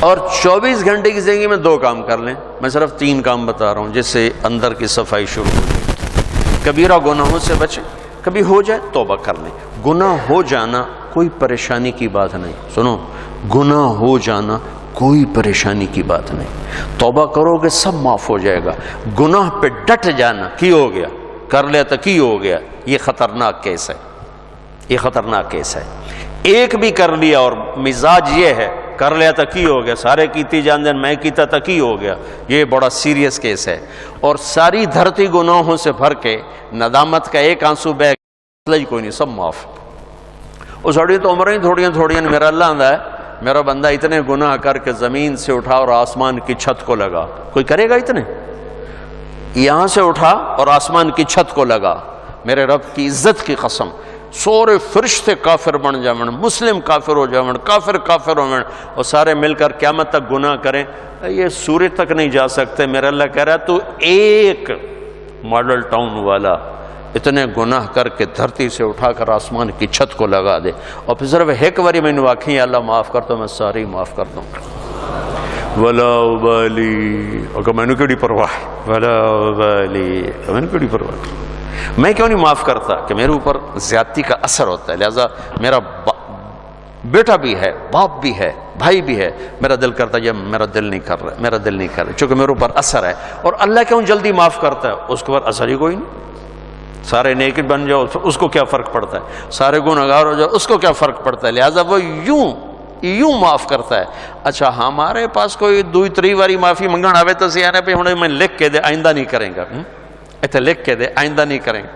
اور 24 گھنٹے کی زندگی میں 2 کام کر لیں. میں صرف 3 کام بتا رہا ہوں جس سے اندر کی صفائی شروع ہو جائے. کبیرہ گناہوں سے بچیں. کبھی ہو جائے توبہ کر لیں. گناہ ہو جانا کوئی پریشانی کی بات نہیں. سنو، گناہ ہو جانا کوئی پریشانی کی بات نہیں. توبہ کرو گے سب معاف ہو جائے گا. گناہ پہ ڈٹ جانا، کی ہو گیا کر لیا تو کی ہو گیا، یہ خطرناک کیس ہے. یہ خطرناک کیس ہے. ایک بھی کر لیا اور مزاج یہ ہے کر لیا تو کی ہو گیا، سارے کیتی جان دین میں کیتا تو کی ہو گیا، یہ بڑا سیریس کیس ہے. اور ساری دھرتی گناہوں سے بھر کے ندامت کا ایک آنسو بہ ہی کوئی نہیں، سب معاف. وہ سڑی تو عمریں تھوڑیاں میرا اللہ آندہ ہے، میرا بندہ اتنے گناہ کر کے زمین سے اٹھا اور آسمان کی چھت کو لگا. کوئی کرے گا اتنے؟ یہاں سے اٹھا اور آسمان کی چھت کو لگا. میرے رب کی عزت کی قسم، سورے فرشتے کافر بن جاؤں، مسلم کافر ہو جاؤں، کافر ہو جاؤں، اور سارے مل کر قیامت تک گناہ کریں، یہ سورج تک نہیں جا سکتے. میرا اللہ کہہ رہا ہے تو ایک ماڈل ٹاؤن والا اتنے گناہ کر کے دھرتی سے اٹھا کر آسمان کی چھت کو لگا دے، اور پھر صرف ایک باری میں نے واقعی اللہ معاف کرتا ہوں، میں ساری معاف کر دوں. ولا ابالی، اگر میں نے کیڑی پرواہ، ولا ابالی، میں نے کیڑی پرواہ. میں کیوں نہیں معاف کرتا؟ کہ میرے اوپر زیادتی کا اثر ہوتا ہے، لہذا میرا بیٹا بھی ہے، باپ بھی ہے، بھائی بھی ہے، میرا دل کرتا ہے یہ میرا دل نہیں کر رہا، چونکہ میرے اوپر اثر ہے. اور اللہ کیوں جلدی معاف کرتا ہے؟ اس کے اوپر اثر ہی کوئی نہیں. سارے نیک بن جاؤ اس کو کیا فرق پڑتا ہے، سارے گنہگار ہو جاؤ اس کو کیا فرق پڑتا ہے. لہذا وہ یوں معاف کرتا ہے. اچھا ہمارے پاس کوئی 2-3 باری معافی منگن آوے تو سیانے پہ ہوں میں لکھ کے دے آئندہ نہیں کریں گا، ایتھے لکھ کے دے آئندہ نہیں کریں گے،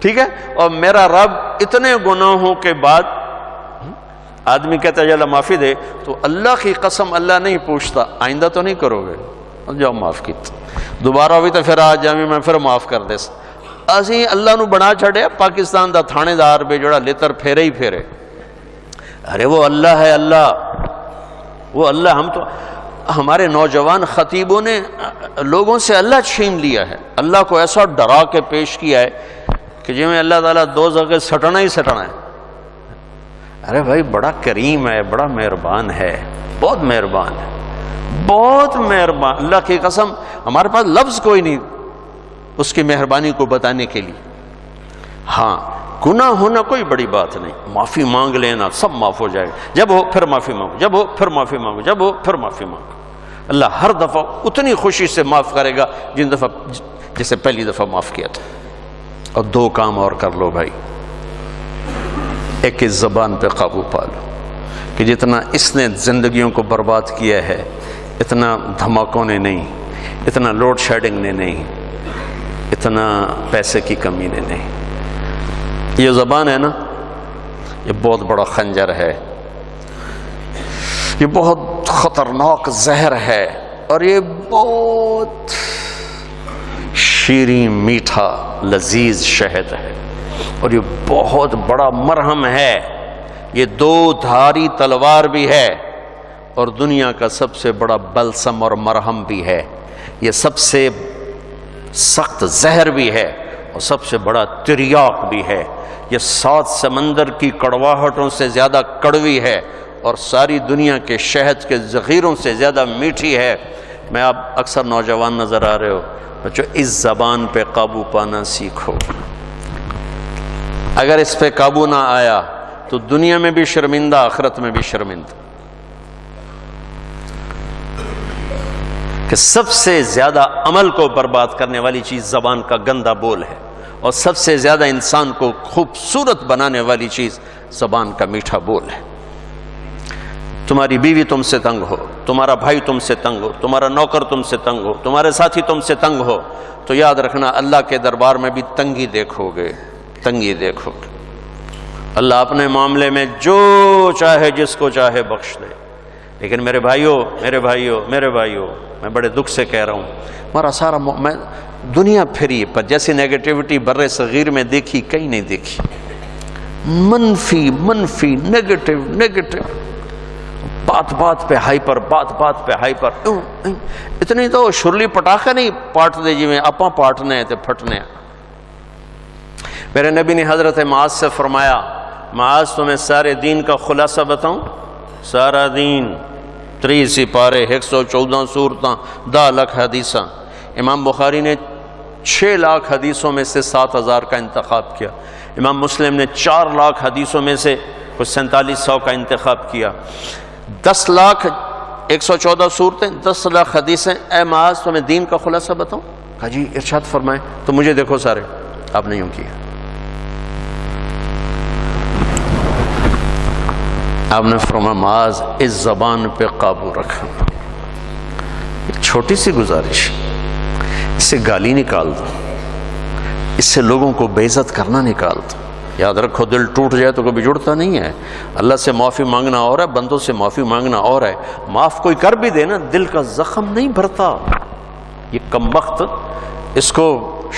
ٹھیک ہے. اور میرا رب اتنے گناہوں کے بعد آدمی کہتا ہے اللہ معافی دے، تو اللہ کی قسم اللہ نہیں پوچھتا آئندہ تو نہیں کرو گے، جاؤ معاف کی، دوبارہ ہوئی تو پھر آج جامع میں پھر معاف کر دے. اسی اللہ نو بنا چھڑے پاکستان دا تھانے دار بے جڑا لیتر پھیرے ہی پھیرے. ارے وہ اللہ ہے، وہ اللہ. ہم تو ہمارے نوجوان خطیبوں نے لوگوں سے اللہ چھین لیا ہے، اللہ کو ایسا ڈرا کے پیش کیا ہے کہ جی میں اللہ تعالیٰ دوزخ کے سٹنا ہی سٹنا ہے. ارے بھائی بڑا کریم ہے، بڑا مہربان ہے، بہت مہربان ہے، بہت مہربان. اللہ کی قسم ہمارے پاس لفظ کوئی نہیں اس کی مہربانی کو بتانے کے لیے. ہاں گناہ ہونا کوئی بڑی بات نہیں، معافی مانگ لینا سب معاف ہو جائے گا. جب ہو پھر معافی مانگو، جب ہو پھر معافی مانگو، جب ہو پھر معافی مانگو. اللہ ہر دفعہ اتنی خوشی سے معاف کرے گا جسے پہلی دفعہ معاف کیا تھا. اور 2 کام اور کر لو بھائی. ایک اس زبان پہ قابو پا لو کہ جتنا اس نے زندگیوں کو برباد کیا ہے اتنا دھماکوں نے نہیں، اتنا لوڈ شیڈنگ نے نہیں، اتنا پیسے کی کمی نے نہیں. یہ زبان ہے نا، یہ بہت بڑا خنجر ہے، یہ بہت خطرناک زہر ہے، اور یہ بہت شیریں میٹھا لذیذ شہد ہے، اور یہ بہت بڑا مرہم ہے. یہ 2 دھاری تلوار بھی ہے اور دنیا کا سب سے بڑا بلسم اور مرہم بھی ہے. یہ سب سے سخت زہر بھی ہے اور سب سے بڑا تریاک بھی ہے. یہ 7 سمندر کی کڑواہٹوں سے زیادہ کڑوی ہے اور ساری دنیا کے شہد کے ذخیروں سے زیادہ میٹھی ہے. میں آپ اکثر نوجوان نظر آ رہے ہو بچوں، اس زبان پہ قابو پانا سیکھو. اگر اس پہ قابو نہ آیا تو دنیا میں بھی شرمندہ، آخرت میں بھی شرمندہ. کہ سب سے زیادہ عمل کو برباد کرنے والی چیز زبان کا گندا بول ہے، اور سب سے زیادہ انسان کو خوبصورت بنانے والی چیز زبان کا میٹھا بول ہے. تمہاری بیوی تم سے تنگ ہو، تمہارا بھائی تم سے تنگ ہو، تمہارا نوکر تم سے تنگ ہو، تمہارے ساتھی تم سے تنگ ہو، تو یاد رکھنا اللہ کے دربار میں بھی تنگی دیکھو گے، تنگی دیکھو گے. اللہ اپنے معاملے میں جو چاہے جس کو چاہے بخش دے. لیکن میرے بھائیوں میں بڑے دکھ سے کہہ رہا ہوں، ہمارا سارا میں دنیا پھری پر جیسی نیگیٹیوٹی بر صغیر میں دیکھی کہیں نہیں دیکھی. منفی نیگیٹو، بات پہ ہائپر، بات پہ ہائپر. اتنی تو شرلی پٹاخہ نہیں پاٹ دے جی میں اپاں پاٹنے تے پھٹنے. میرے نبی نے حضرت معاذ سے فرمایا، معاذ تمہیں سارے دین کا خلاصہ بتاؤں؟ سارا دین 30 پارے 114 صورتاں 10 لاکھ حدیثاں. امام بخاری نے 6 لاکھ حدیثوں میں سے 7000 کا انتخاب کیا. امام مسلم نے 4 لاکھ حدیثوں میں سے کچھ 4700 کا انتخاب کیا. 10 لاکھ 114 صورتیں 10 لاکھ حدیثیں. اے معاذ تمہیں دین کا خلاصہ بتاؤں؟ کہا جی ارشاد فرمائیں. تو مجھے دیکھو سارے، آپ نے یوں کیا، آپ نے فرمایا معاذ اس زبان پہ قابو رکھنا. ایک چھوٹی سی گزارش، اس سے گالی نکال دو، اس سے لوگوں کو بے عزت کرنا نکال دو. یاد رکھو دل ٹوٹ جائے تو کبھی جڑتا نہیں ہے. اللہ سے معافی مانگنا اور ہے، بندوں سے معافی مانگنا اور ہے. معاف کوئی کر بھی دے نا، دل کا زخم نہیں بھرتا. یہ کم وقت، اس کو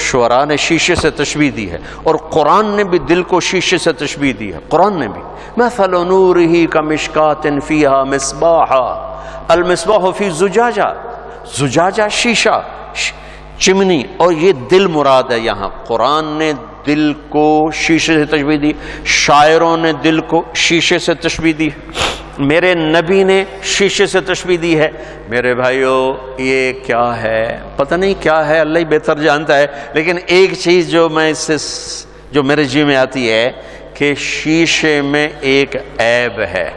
شعراء نے شیشے سے تشبیہ دی ہے، اور قرآن نے بھی دل کو شیشے سے تشبیہ دی ہے. قرآن نے بھی مثل نورہ کمشکات فیہا مصباح المصباح فی زجاجہ. زجاجہ شیشہ، چمنی، اور یہ دل مراد ہے. یہاں قرآن نے دل کو شیشے سے تشبیہ دی، شاعروں نے دل کو شیشے سے تشبیہ دی، میرے نبی نے شیشے سے تشبیہ دی ہے. میرے بھائیو یہ کیا ہے؟ پتہ نہیں کیا ہے، اللہ ہی بہتر جانتا ہے. لیکن ایک چیز جو میں اس سے جو میرے جی میں آتی ہے کہ شیشے میں ایک عیب ہے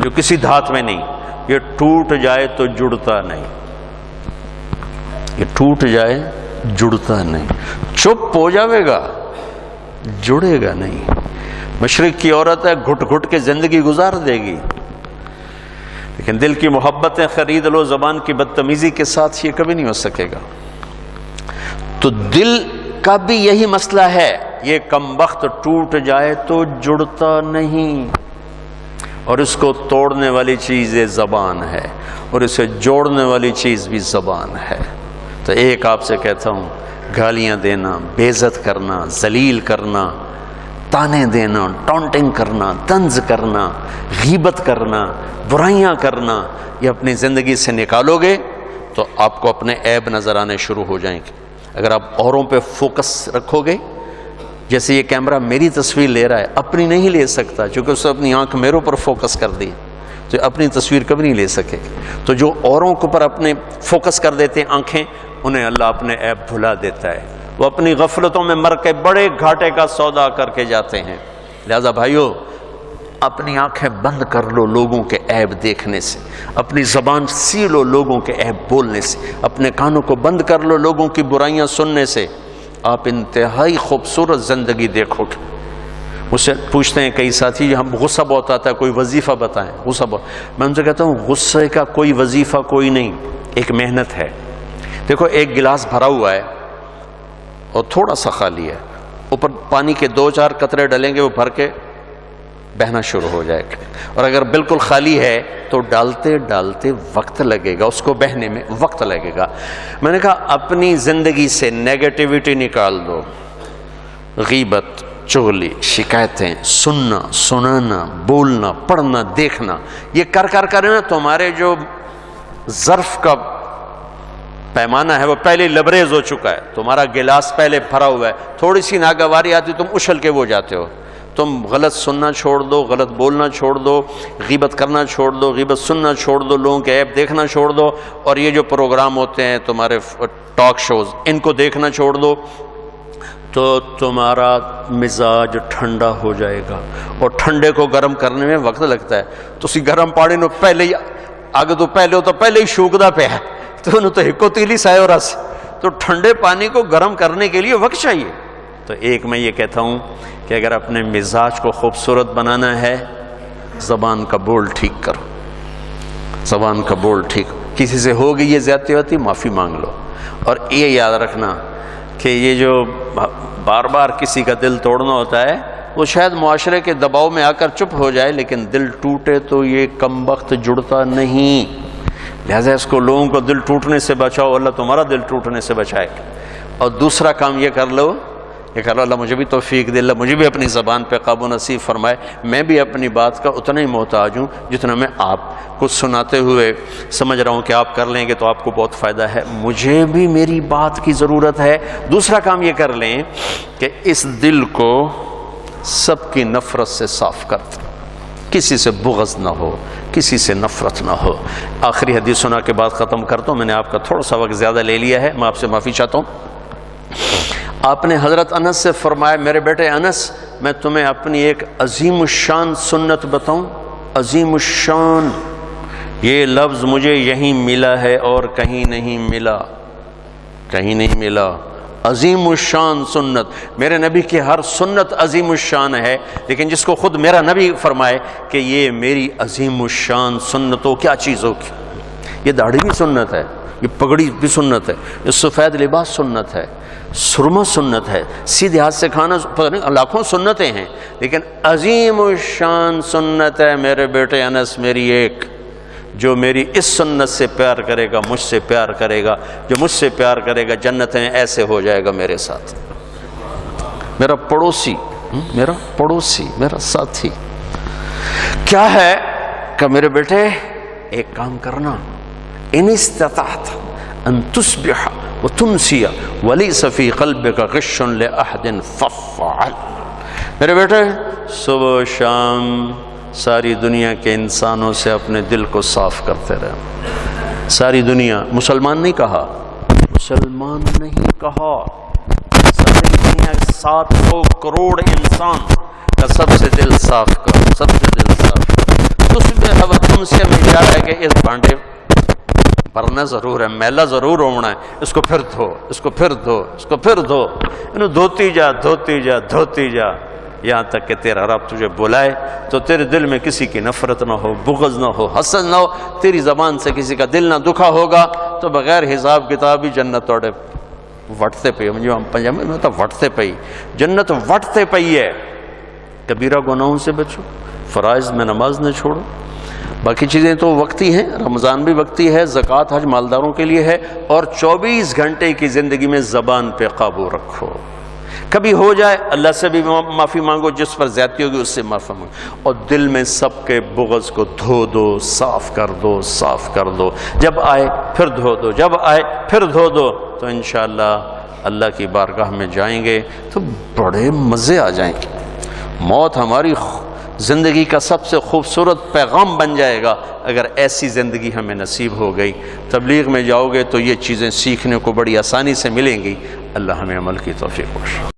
جو کسی دھات میں نہیں. یہ ٹوٹ جائے تو جڑتا نہیں، یہ ٹوٹ جائے جڑتا نہیں. چپ ہو جاوے گا، جڑے گا نہیں. مشرق کی عورت ہے، گھٹ گھٹ کے زندگی گزار دے گی، لیکن دل کی محبتیں خرید لو زبان کی بدتمیزی کے ساتھ، یہ کبھی نہیں ہو سکے گا. تو دل کا بھی یہی مسئلہ ہے. یہ کم وقت ٹوٹ جائے تو جڑتا نہیں، اور اس کو توڑنے والی چیز یہ زبان ہے، اور اسے جوڑنے والی چیز بھی زبان ہے. تو ایک آپ سے کہتا ہوں، گالیاں دینا، بے عزت کرنا، ذلیل کرنا، تانے دینا، ٹونٹنگ کرنا، طنز کرنا، غیبت کرنا، برائیاں کرنا، یہ اپنی زندگی سے نکالو گے تو آپ کو اپنے عیب نظر آنے شروع ہو جائیں گے. اگر آپ اوروں پہ فوکس رکھو گے، جیسے یہ کیمرہ میری تصویر لے رہا ہے، اپنی نہیں لے سکتا چونکہ اس نے اپنی آنکھ میرے اوپر فوکس کر دی، تو اپنی تصویر کبھی نہیں لے سکے. تو جو اوروں کے اوپر اپنے فوکس کر دیتے ہیں آنکھیں، انہیں اللہ اپنے عیب بھلا دیتا ہے. وہ اپنی غفلتوں میں مر کے بڑے گھاٹے کا سودا کر کے جاتے ہیں. لہذا بھائیو اپنی آنکھیں بند کر لو لوگوں کے عیب دیکھنے سے، اپنی زبان سی لو لوگوں کے عیب بولنے سے، اپنے کانوں کو بند کر لو لوگوں کی برائیاں سننے سے. آپ انتہائی خوبصورت زندگی دیکھو گے. مجھ سے پوچھتے ہیں کئی ساتھی، ہم غصہ بہت آتا ہے، کوئی وظیفہ بتائیں. غصہ بہت، میں ان سے کہتا ہوں غصے کا کوئی وظیفہ کوئی نہیں، ایک محنت ہے. دیکھو ایک گلاس بھرا ہوا ہے اور تھوڑا سا خالی ہے، اوپر پانی کے 2-4 قطرے ڈلیں گے، وہ بھر کے بہنا شروع ہو جائے گا. اور اگر بالکل خالی ہے تو ڈالتے ڈالتے وقت لگے گا، اس کو بہنے میں وقت لگے گا. میں نے کہا اپنی زندگی سے نیگیٹیوٹی نکال دو، غیبت، چغلی، شکایتیں، سننا، سنانا، بولنا، پڑھنا، دیکھنا، یہ کر نا تمہارے جو ظرف کا پیمانہ ہے وہ پہلے لبریز ہو چکا ہے. تمہارا گلاس پہلے بھرا ہوا ہے، تھوڑی سی ناگواری آتی تم اچھل کے وہ جاتے ہو. تم غلط سننا چھوڑ دو، غلط بولنا چھوڑ دو، غیبت کرنا چھوڑ دو، غیبت سننا چھوڑ دو، لوگوں کے عیب دیکھنا چھوڑ دو، اور یہ جو پروگرام ہوتے ہیں تمہارے ٹاک شوز، ان کو دیکھنا چھوڑ دو، تو تمہارا مزاج ٹھنڈا ہو جائے گا. اور ٹھنڈے کو گرم کرنے میں وقت لگتا ہے. تو اسی گرم پانی نو پہلے ہی آگے تو پہلے ہی شوکدا پہ ہے تو انہوں تو ہکو تیلی سائے اور رس. تو ٹھنڈے پانی کو گرم کرنے کے لیے وقت چاہیے. تو ایک میں یہ کہتا ہوں کہ اگر اپنے مزاج کو خوبصورت بنانا ہے، زبان کا بول ٹھیک کرو، زبان کا بول ٹھیک. کسی سے ہو گئی یہ زیادتی ہوتی، معافی مانگ لو. اور یہ یاد رکھنا کہ یہ جو بار بار کسی کا دل توڑنا ہوتا ہے وہ شاید معاشرے کے دباؤ میں آ کر چپ ہو جائے، لیکن دل ٹوٹے تو یہ کم وقت جڑتا نہیں. لہذا اس کو لوگوں کو دل ٹوٹنے سے بچاؤ، اللہ تمہارا دل ٹوٹنے سے بچائے. اور دوسرا کام یہ کر لو، اللہ مجھے بھی توفیق دے، اللہ مجھے بھی اپنی زبان پہ قابو نصیب فرمائے. میں بھی اپنی بات کا اتنا ہی محتاج ہوں جتنا میں آپ کو سناتے ہوئے سمجھ رہا ہوں کہ آپ کر لیں گے تو آپ کو بہت فائدہ ہے. مجھے بھی میری بات کی ضرورت ہے. دوسرا کام یہ کر لیں کہ اس دل کو سب کی نفرت سے صاف کر دیں. کسی سے بغض نہ ہو، کسی سے نفرت نہ ہو۔ آخری حدیث سنا کے بعد ختم کرتا ہوں، میں نے آپ کا تھوڑا سا وقت زیادہ لے لیا ہے، میں آپ سے معافی چاہتا ہوں۔ آپ نے حضرت انس سے فرمایا، میرے بیٹے انس، میں تمہیں اپنی ایک عظیم الشان سنت بتاؤں؟ عظیم الشان، یہ لفظ مجھے یہیں ملا ہے اور کہیں نہیں ملا، کہیں نہیں ملا۔ عظیم الشان سنت، میرے نبی کی ہر سنت عظیم الشان ہے، لیکن جس کو خود میرا نبی فرمائے کہ یہ میری عظیم الشان سنت ہو، کیا چیز ہوگی؟ یہ داڑھی بھی سنت ہے، یہ پگڑی بھی سنت ہے، یہ سفید لباس سنت ہے، سرما سنت ہے، سیدھے ہاتھ سے کھانا، پتہ نہیں لاکھوں سنتیں ہیں، لیکن عظیم الشان سنت ہے میرے بیٹے انس میری ایک، جو میری اس سنت سے پیار کرے گا مجھ سے پیار کرے گا، جو مجھ سے پیار کرے گا جنت میں ایسے ہو جائے گا میرے ساتھ۔ میرا پڑوسی، میرا ساتھی کیا ہے کہ میرے بیٹے ایک کام کرنا، ان استطعت ان تصبح وتمسی وليس في قلبك غش لأحد فافعل۔ میرے بیٹے صبح و شام ساری دنیا کے انسانوں سے اپنے دل کو صاف کرتے رہے۔ ساری دنیا، مسلمان نہیں کہا، مسلمان نہیں کہا، ساری دنیا 700 کروڑ انسان کا سب سے دل صاف کرو، سب سے دل صاف کرو۔ تصبح وتمسی میں اشارہ ہے کہ اس بھانڈے بھرنا ضرور ہے، میلا ضرور ہونا ہے، اس کو پھر دھو، اس کو پھر دھو، اس کو پھر دھو، انہوں دھوتی جا دھوتی جا دھوتی جا، یہاں تک کہ تیرا رب تجھے بلائے تو تیرے دل میں کسی کی نفرت نہ ہو، بغض نہ ہو، حسد نہ ہو، تیری زبان سے کسی کا دل نہ دکھا ہوگا، تو بغیر حساب کتاب ہی جنت توڑے وٹتے پئی، پنجابی میں تو وٹتے پئی، جنت وٹتے پئی ہے۔ کبیرہ گناہوں سے بچو، فرائض میں نماز نہ چھوڑو، باقی چیزیں تو وقتی ہیں، رمضان بھی وقتی ہے، زکوٰۃ حج مالداروں کے لیے ہے، اور 24 گھنٹے کی زندگی میں زبان پہ قابو رکھو۔ کبھی ہو جائے اللہ سے بھی معافی مانگو، جس پر زیادتی ہوگی اس سے معافی مانگو، اور دل میں سب کے بغض کو دھو دو، صاف کر دو، صاف کر دو، جب آئے پھر دھو دو، جب آئے پھر دھو دو، تو انشاءاللہ اللہ کی بارگاہ میں جائیں گے تو بڑے مزے آ جائیں گے۔ موت ہماری زندگی کا سب سے خوبصورت پیغام بن جائے گا اگر ایسی زندگی ہمیں نصیب ہو گئی۔ تبلیغ میں جاؤ گے تو یہ چیزیں سیکھنے کو بڑی آسانی سے ملیں گی۔ اللہ ہمیں عمل کی توفیق بخشے۔